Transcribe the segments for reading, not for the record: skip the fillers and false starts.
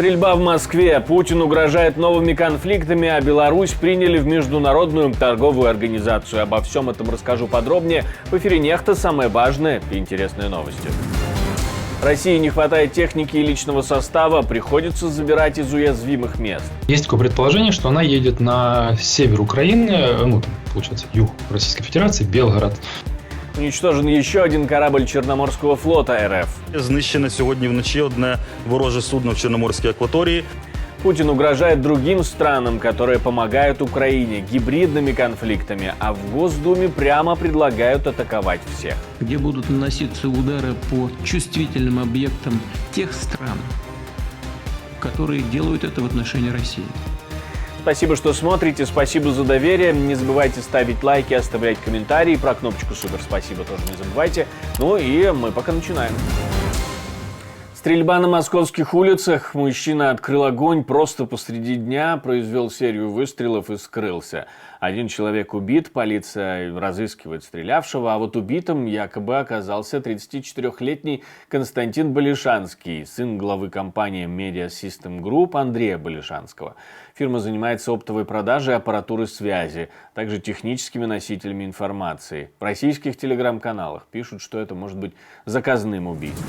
Стрельба в Москве. Путин угрожает новыми конфликтами, а Беларусь приняли в Международную торговую организацию. Обо всем этом расскажу подробнее. В эфире «Нехта» самые важные и интересные новости. России не хватает техники и личного состава, приходится забирать из уязвимых мест. Есть такое предположение, что она едет на север Украины, получается, юг Российской Федерации, Белгород. Уничтожен еще один корабль Чорноморського флота РФ. Знищене сьогодні вночі одне вороже судно в Чорноморській акваторії. Путин угрожает другим странам, которые помогают Украине гибридными конфликтами, а в Госдуме прямо предлагают атаковать всех. Где будут наноситься удары по чувствительным объектам тех стран, которые делают это в отношении России. Спасибо, что смотрите, спасибо за доверие. Не забывайте ставить лайки, оставлять комментарии. Про кнопочку «Супер» спасибо тоже не забывайте. Ну и мы пока начинаем. Стрельба на московских улицах. Мужчина открыл огонь просто посреди дня, произвел серию выстрелов и скрылся. Один человек убит, полиция разыскивает стрелявшего, а вот убитым якобы оказался 34-летний Константин Болишанский, сын главы компании Media System Group Андрея Болишанского. Фирма занимается оптовой продажей аппаратуры связи, также техническими носителями информации. В российских телеграм-каналах пишут, что это может быть заказным убийством.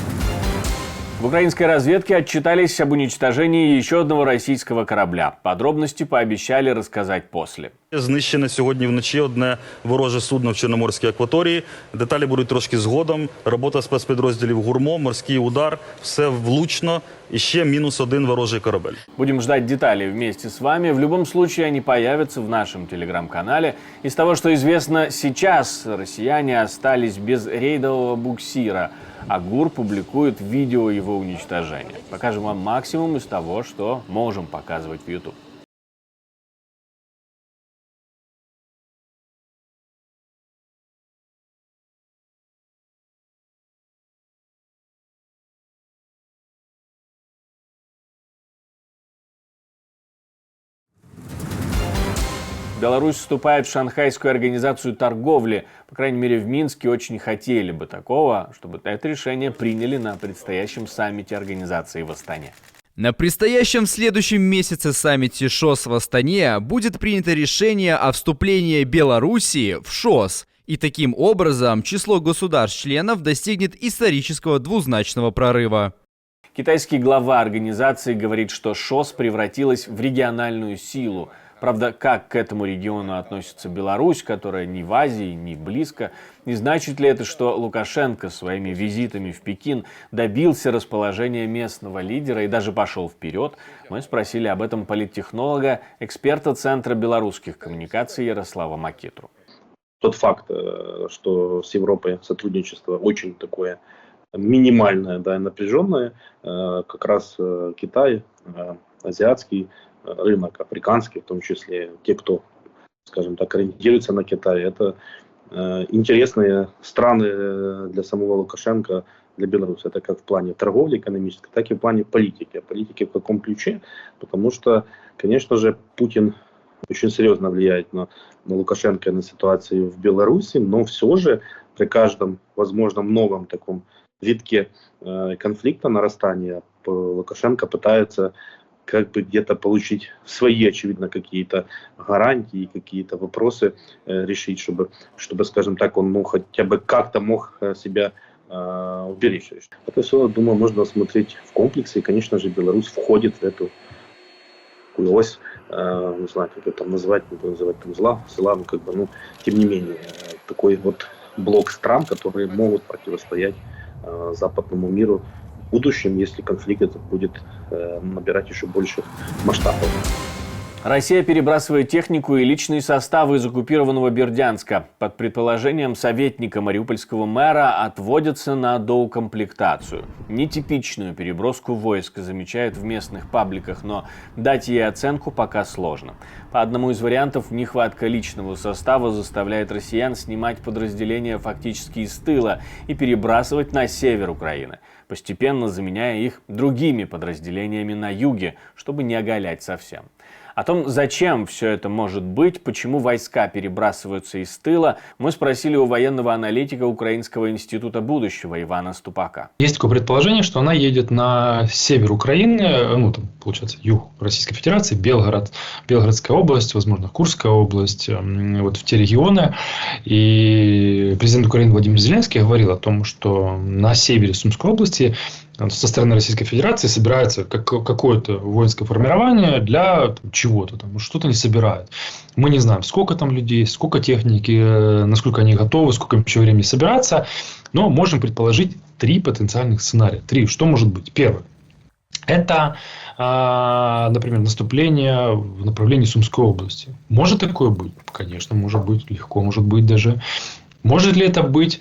В украинской разведке отчитались об уничтожении еще одного российского корабля. Подробности пообещали рассказать после. Знищене сьогодні вночі одне вороже судно в Чорноморській акваторії. Деталі будуть трошки згодом. Робота спецпідрозділів ГУРМО, морський удар, все влучно. І ще мінус один ворожий корабель. Будем ждать деталей вместе с вами. В любом случае они появятся в нашем телеграм-канале. Из того, что известно сейчас, россияне остались без рейдового буксира. А ГУР публикует видео его уничтожения. Покажем вам максимум из того, что можем показывать в YouTube. Беларусь вступает в Шанхайскую организацию торговли. По крайней мере, в Минске очень хотели бы такого, чтобы это решение приняли на предстоящем саммите организации в Астане. На предстоящем в следующем месяце саммите ШОС в Астане будет принято решение о вступлении Белоруссии в ШОС. И таким образом число государств-членов достигнет исторического двузначного прорыва. Китайский глава организации говорит, что ШОС превратилась в региональную силу. Правда, как к этому региону относится Беларусь, которая ни в Азии, ни близко, не значит ли это, что Лукашенко своими визитами в Пекин добился расположения местного лидера и даже пошел вперед? Мы спросили об этом политтехнолога, эксперта Центра белорусских коммуникаций Ярослава Макитру. Тот факт, что с Европой сотрудничество очень такое минимальное, да, и напряженное, как раз Китай, азиатский рынок, африканский в том числе, те, кто, скажем так, ориентируется на Китай, это интересные страны для самого Лукашенко, для Беларуси. Это как в плане торговли экономической, так и в плане политики. А политики в каком ключе? Потому что, конечно же, Путин очень серьезно влияет на Лукашенко и на ситуацию в Беларуси, но все же при каждом возможном новом таком витке конфликта, нарастания, Лукашенко пытается как бы где-то получить свои, очевидно, какие-то гарантии, какие-то вопросы решить, чтобы, скажем так, он хотя бы как-то мог себя уберечь. Это все, думаю, можно осмотреть в комплексе. И, конечно же, Беларусь входит в эту ось, не знаю, как это назвать, не буду называть там села, тем не менее, такой вот блок стран, которые могут противостоять западному миру в будущем, если конфликт этот будет набирать еще больших масштабов. Россия перебрасывает технику и личные составы из оккупированного Бердянска. Под предположением советника мариупольского мэра отводятся на доукомплектацию. Нетипичную переброску войск замечают в местных пабликах, но дать ей оценку пока сложно. По одному из вариантов, нехватка личного состава заставляет россиян снимать подразделения фактически из тыла и перебрасывать на север Украины, постепенно заменяя их другими подразделениями на юге, чтобы не оголять совсем. О том, зачем все это может быть, почему войска перебрасываются из тыла, мы спросили у военного аналитика Украинского института будущего Ивана Ступака. Есть такое предположение, что она едет на север Украины, ну, там, получается, юг Российской Федерации, Белгород, Белгородская область, возможно, Курская область, вот в те регионы. И президент Украины Владимир Зеленский говорил о том, что на севере Сумской области со стороны Российской Федерации собирается какое-то воинское формирование для чего-то, там, что-то не собирают. Мы не знаем, сколько там людей, сколько техники, насколько они готовы, сколько им еще времени собираться, но можем предположить 3 потенциальных сценария. 3. Что может быть? Первый. Это, например, наступление в направлении Сумской области. Может такое быть? Конечно, может быть. Легко может быть даже. Может ли это быть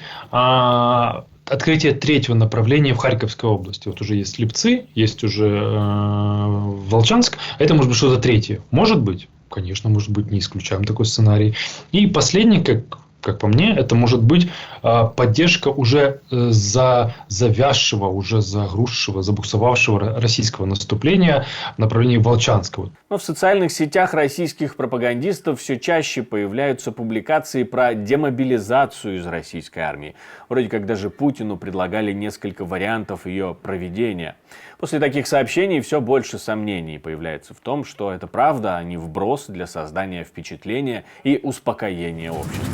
открытие 3-го направления в Харьковской области? Вот уже есть Слепцы, есть уже Волчанск. Это может быть что-то 3-е. Может быть? Конечно, может быть. Не исключаем такой сценарий. И последний, как по мне, это может быть поддержка уже завязшего, уже загрузшего, забуксовавшего российского наступления в направлении Волчанского. Но в социальных сетях российских пропагандистов все чаще появляются публикации про демобилизацию из российской армии. Вроде как даже Путину предлагали несколько вариантов ее проведения. После таких сообщений все больше сомнений появляется в том, что это правда, а не вброс для создания впечатления и успокоения общества.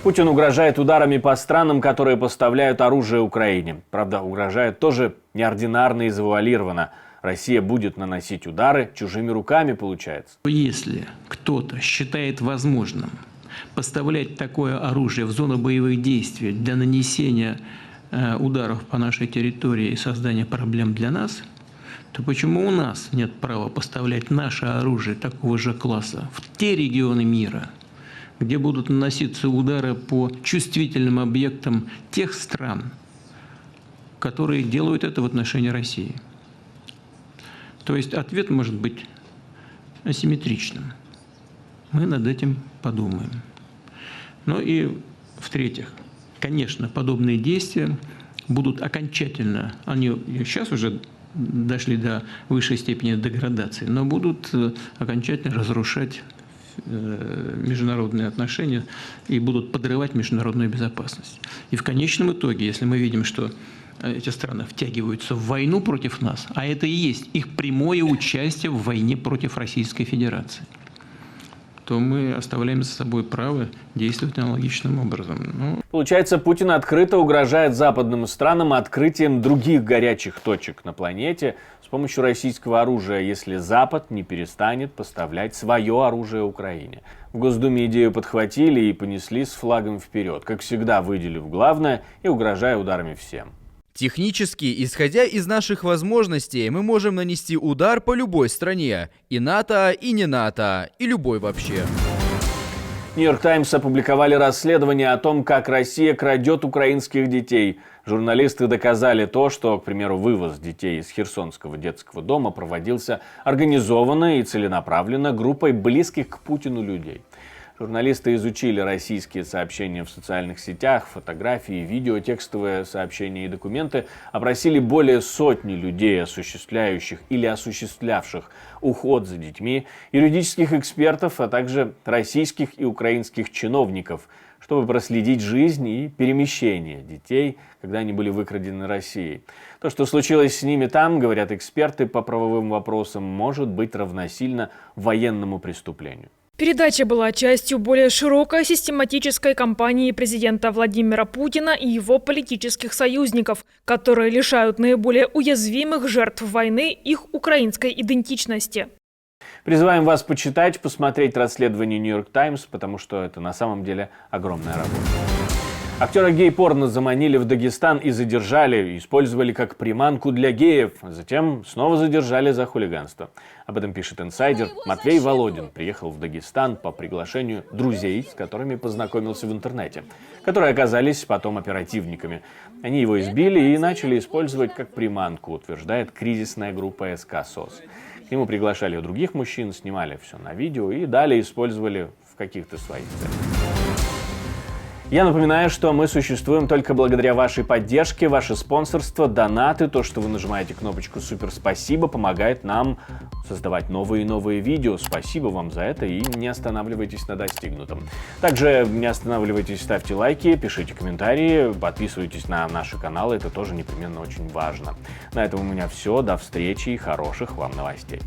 Путин угрожает ударами по странам, которые поставляют оружие Украине. Правда, угрожает тоже неординарно и завуалированно. Россия будет наносить удары чужими руками, получается. Если кто-то считает возможным поставлять такое оружие в зону боевых действий для нанесения ударов по нашей территории и создания проблем для нас, то почему у нас нет права поставлять наше оружие такого же класса в те регионы мира, где будут наноситься удары по чувствительным объектам тех стран, которые делают это в отношении России? То есть ответ может быть асимметричным. Мы над этим подумаем. Ну и в-третьих, конечно, подобные действия будут окончательно, они сейчас уже дошли до высшей степени деградации, но будут окончательно разрушать международные отношения и будут подрывать международную безопасность. И в конечном итоге, если мы видим, что эти страны втягиваются в войну против нас, а это и есть их прямое участие в войне против Российской Федерации, то мы оставляем за собой право действовать аналогичным образом. Получается, Путин открыто угрожает западным странам открытием других горячих точек на планете с помощью российского оружия, если Запад не перестанет поставлять свое оружие Украине. В Госдуме идею подхватили и понесли с флагом вперед, как всегда выделив главное и угрожая ударами всем. Технически, исходя из наших возможностей, мы можем нанести удар по любой стране. И НАТО, и не НАТО, и любой вообще. Нью-Йорк Таймс опубликовали расследование о том, как Россия крадет украинских детей. Журналисты доказали то, что, к примеру, вывоз детей из Херсонского детского дома проводился организованно и целенаправленно группой близких к Путину людей. Журналисты изучили российские сообщения в социальных сетях, фотографии, видео, текстовые сообщения и документы, опросили более сотни людей, осуществляющих или осуществлявших уход за детьми, юридических экспертов, а также российских и украинских чиновников, чтобы проследить жизнь и перемещение детей, когда они были выкрадены Россией. То, что случилось с ними там, говорят эксперты по правовым вопросам, может быть равносильно военному преступлению. Передача была частью более широкой систематической кампании президента Владимира Путина и его политических союзников, которые лишают наиболее уязвимых жертв войны их украинской идентичности. Призываем вас почитать, посмотреть расследование Нью-Йорк Таймс, потому что это на самом деле огромная работа. Актера гей-порно заманили в Дагестан и задержали, использовали как приманку для геев. Затем снова задержали за хулиганство. Об этом пишет инсайдер. Матвей Володин приехал в Дагестан по приглашению друзей, с которыми познакомился в интернете, которые оказались потом оперативниками. Они его избили и начали использовать как приманку, утверждает кризисная группа СК СОС. К нему приглашали других мужчин, снимали все на видео и далее использовали в каких-то своих целях. Я напоминаю, что мы существуем только благодаря вашей поддержке, ваше спонсорство, донаты, то, что вы нажимаете кнопочку «Супер спасибо», помогает нам создавать новые и новые видео. Спасибо вам за это и не останавливайтесь на достигнутом. Также не останавливайтесь, ставьте лайки, пишите комментарии, подписывайтесь на наши каналы, это тоже непременно очень важно. На этом у меня все, до встречи и хороших вам новостей.